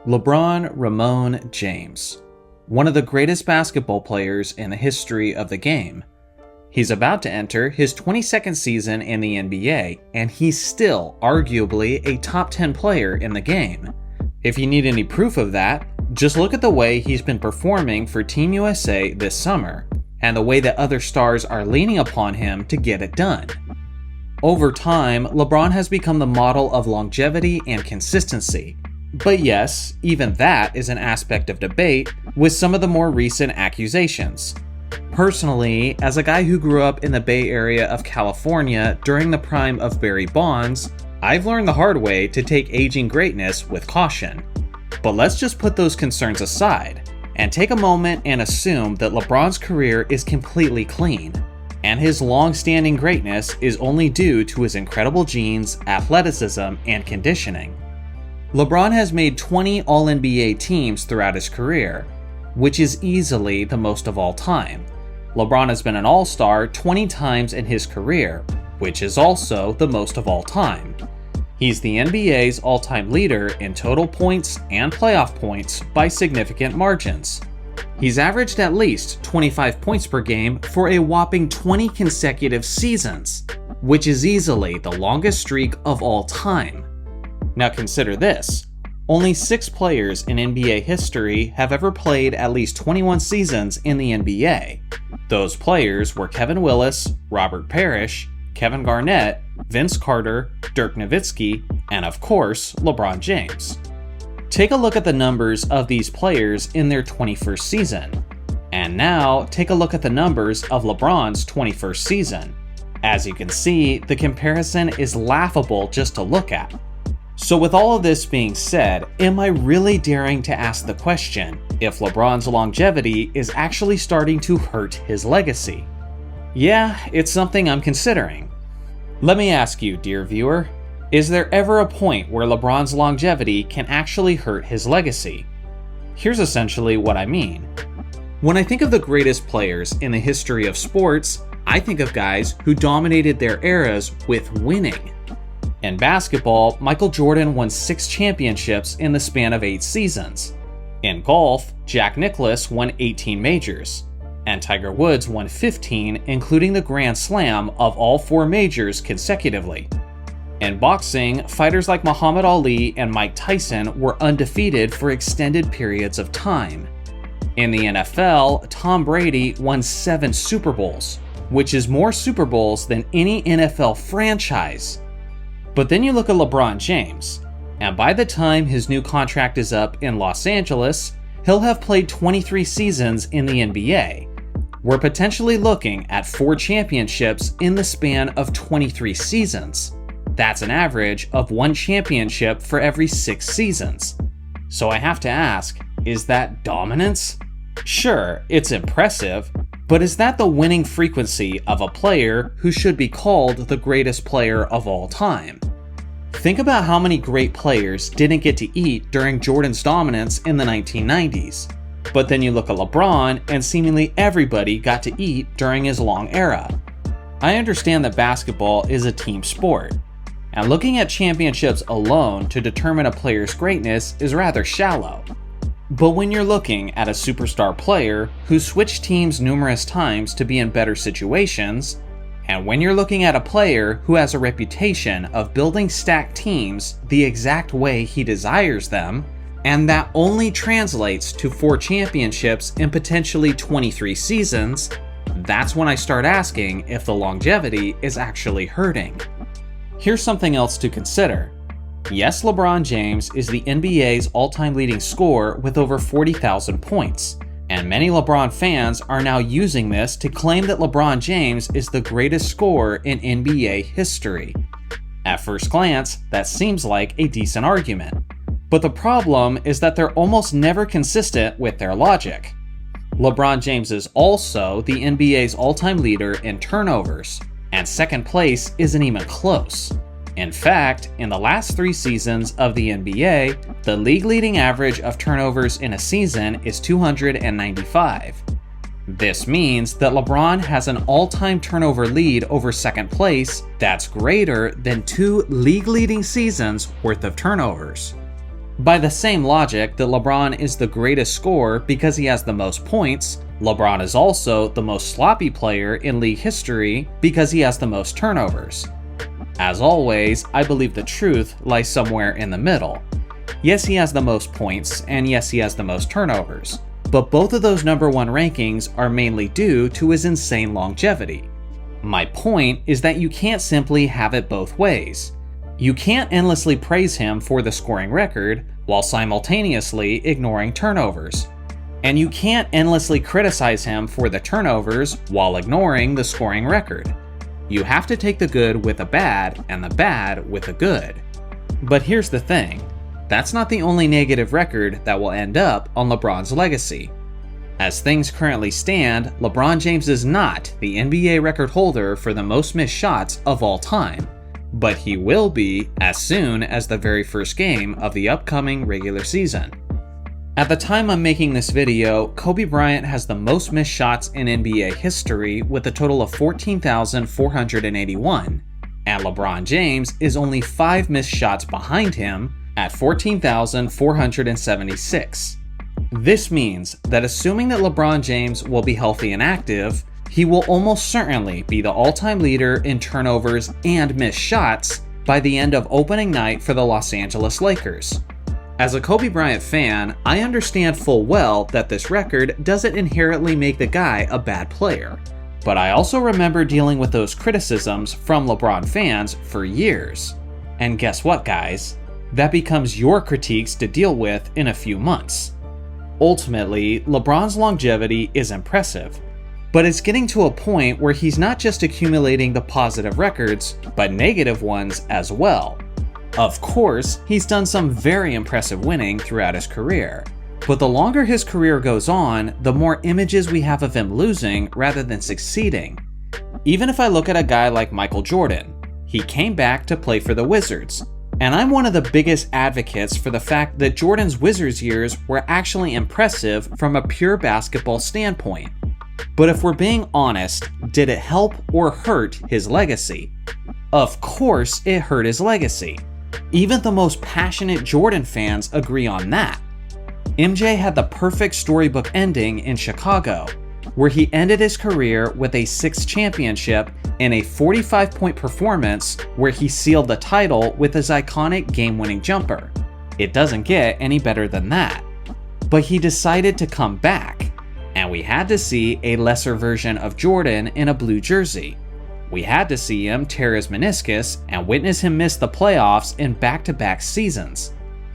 LeBron Ramon James, one of the greatest basketball players in the history of the game. He's about to enter his 22nd season in the NBA, and he's still arguably a top 10 player in the game. If you need any proof of that, just look at the way he's been performing for Team USA this summer, and the way that other stars are leaning upon him to get it done. Over time, LeBron has become the model of longevity and consistency. But yes, even that is an aspect of debate with some of the more recent accusations. Personally, as a guy who grew up in the Bay Area of California during the prime of Barry Bonds, I've learned the hard way to take aging greatness with caution. But let's just put those concerns aside and take a moment and assume that LeBron's career is completely clean, and his long-standing greatness is only due to his incredible genes, athleticism, and conditioning. LeBron has made 20 All-NBA teams throughout his career, which is easily the most of all time. LeBron has been an All-Star 20 times in his career, which is also the most of all time. He's the NBA's all-time leader in total points and playoff points by significant margins. He's averaged at least 25 points per game for a whopping 20 consecutive seasons, which is easily the longest streak of all time. Now consider this, only 6 players in NBA history have ever played at least 21 seasons in the NBA. Those players were Kevin Willis, Robert Parrish, Kevin Garnett, Vince Carter, Dirk Nowitzki, and of course, LeBron James. Take a look at the numbers of these players in their 21st season. And now, take a look at the numbers of LeBron's 21st season. As you can see, the comparison is laughable just to look at. So with all of this being said, am I really daring to ask the question if LeBron's longevity is actually starting to hurt his legacy? Yeah, it's something I'm considering. Let me ask you, dear viewer, is there ever a point where LeBron's longevity can actually hurt his legacy? Here's essentially what I mean. When I think of the greatest players in the history of sports, I think of guys who dominated their eras with winning. In basketball, Michael Jordan won 6 championships in the span of 8 seasons. In golf, Jack Nicklaus won 18 majors, and Tiger Woods won 15, including the Grand Slam of all 4 majors consecutively. In boxing, fighters like Muhammad Ali and Mike Tyson were undefeated for extended periods of time. In the NFL, Tom Brady won 7 Super Bowls, which is more Super Bowls than any NFL franchise. But then you look at LeBron James, and by the time his new contract is up in Los Angeles, he'll have played 23 seasons in the NBA. We're potentially looking at 4 championships in the span of 23 seasons. That's an average of 1 championship for every 6 seasons. So I have to ask, is that dominance? Sure, it's impressive, but is that the winning frequency of a player who should be called the greatest player of all time? Think about how many great players didn't get to eat during Jordan's dominance in the 1990s. But then you look at LeBron and seemingly everybody got to eat during his long era. I understand that basketball is a team sport, and looking at championships alone to determine a player's greatness is rather shallow. But when you're looking at a superstar player who switched teams numerous times to be in better situations, and when you're looking at a player who has a reputation of building stacked teams the exact way he desires them, and that only translates to 4 championships in potentially 23 seasons, that's when I start asking if the longevity is actually hurting. Here's something else to consider. Yes, LeBron James is the NBA's all-time leading scorer with over 40,000 points, and many LeBron fans are now using this to claim that LeBron James is the greatest scorer in NBA history. At first glance, that seems like a decent argument. But the problem is that they're almost never consistent with their logic. LeBron James is also the NBA's all-time leader in turnovers, and second place isn't even close. In fact, in the last 3 seasons of the NBA, the league-leading average of turnovers in a season is 295. This means that LeBron has an all-time turnover lead over second place that's greater than 2 league-leading seasons worth of turnovers. By the same logic that LeBron is the greatest scorer because he has the most points, LeBron is also the most sloppy player in league history because he has the most turnovers. As always, I believe the truth lies somewhere in the middle. Yes, he has the most points, and yes, he has the most turnovers, but both of those number one rankings are mainly due to his insane longevity. My point is that you can't simply have it both ways. You can't endlessly praise him for the scoring record while simultaneously ignoring turnovers. And you can't endlessly criticize him for the turnovers while ignoring the scoring record. You have to take the good with the bad and the bad with the good. But here's the thing, that's not the only negative record that will end up on LeBron's legacy. As things currently stand, LeBron James is not the NBA record holder for the most missed shots of all time, but he will be as soon as the very first game of the upcoming regular season. At the time I'm making this video, Kobe Bryant has the most missed shots in NBA history with a total of 14,481, and LeBron James is only 5 missed shots behind him at 14,476. This means that assuming that LeBron James will be healthy and active, he will almost certainly be the all-time leader in turnovers and missed shots by the end of opening night for the Los Angeles Lakers. As a Kobe Bryant fan, I understand full well that this record doesn't inherently make the guy a bad player. But I also remember dealing with those criticisms from LeBron fans for years. And guess what, guys? That becomes your critiques to deal with in a few months. Ultimately, LeBron's longevity is impressive, but it's getting to a point where he's not just accumulating the positive records, but negative ones as well. Of course, he's done some very impressive winning throughout his career, but the longer his career goes on, the more images we have of him losing rather than succeeding. Even if I look at a guy like Michael Jordan, he came back to play for the Wizards, and I'm one of the biggest advocates for the fact that Jordan's Wizards years were actually impressive from a pure basketball standpoint. But if we're being honest, did it help or hurt his legacy? Of course it hurt his legacy. Even the most passionate Jordan fans agree on that. MJ had the perfect storybook ending in Chicago, where he ended his career with a 6th championship and a 45-point performance where he sealed the title with his iconic game-winning jumper. It doesn't get any better than that. But he decided to come back, and we had to see a lesser version of Jordan in a blue jersey. We had to see him tear his meniscus and witness him miss the playoffs in back-to-back seasons.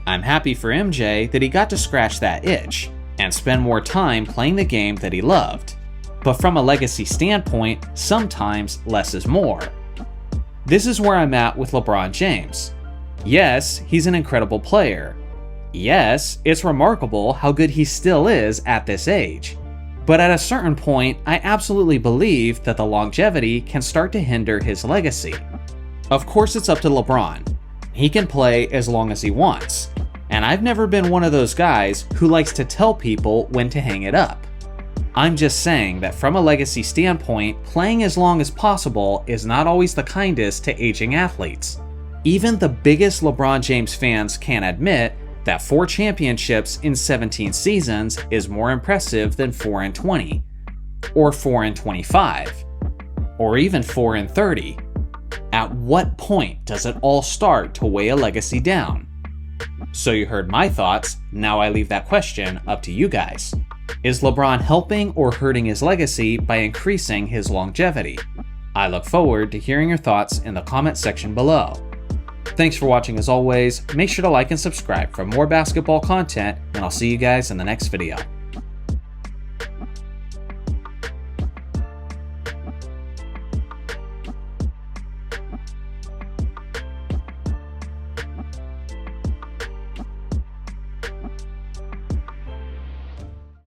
I'm happy for MJ that he got to scratch that itch and spend more time playing the game that he loved. But from a legacy standpoint, sometimes less is more. This is where I'm at with LeBron James. Yes, he's an incredible player. Yes, it's remarkable how good he still is at this age. But at a certain point, I absolutely believe that the longevity can start to hinder his legacy. Of course, it's up to LeBron. He can play as long as he wants. And I've never been one of those guys who likes to tell people when to hang it up. I'm just saying that from a legacy standpoint, playing as long as possible is not always the kindest to aging athletes. Even the biggest LeBron James fans can admit that 4 championships in 17 seasons is more impressive than 4 in 20, or 4 in 25, or even 4 in 30. At what point does it all start to weigh a legacy down? So you heard my thoughts, now I leave that question up to you guys. Is LeBron helping or hurting his legacy by increasing his longevity? I look forward to hearing your thoughts in the comment section below. Thanks for watching as always, make sure to like and subscribe for more basketball content, and I'll see you guys in the next video.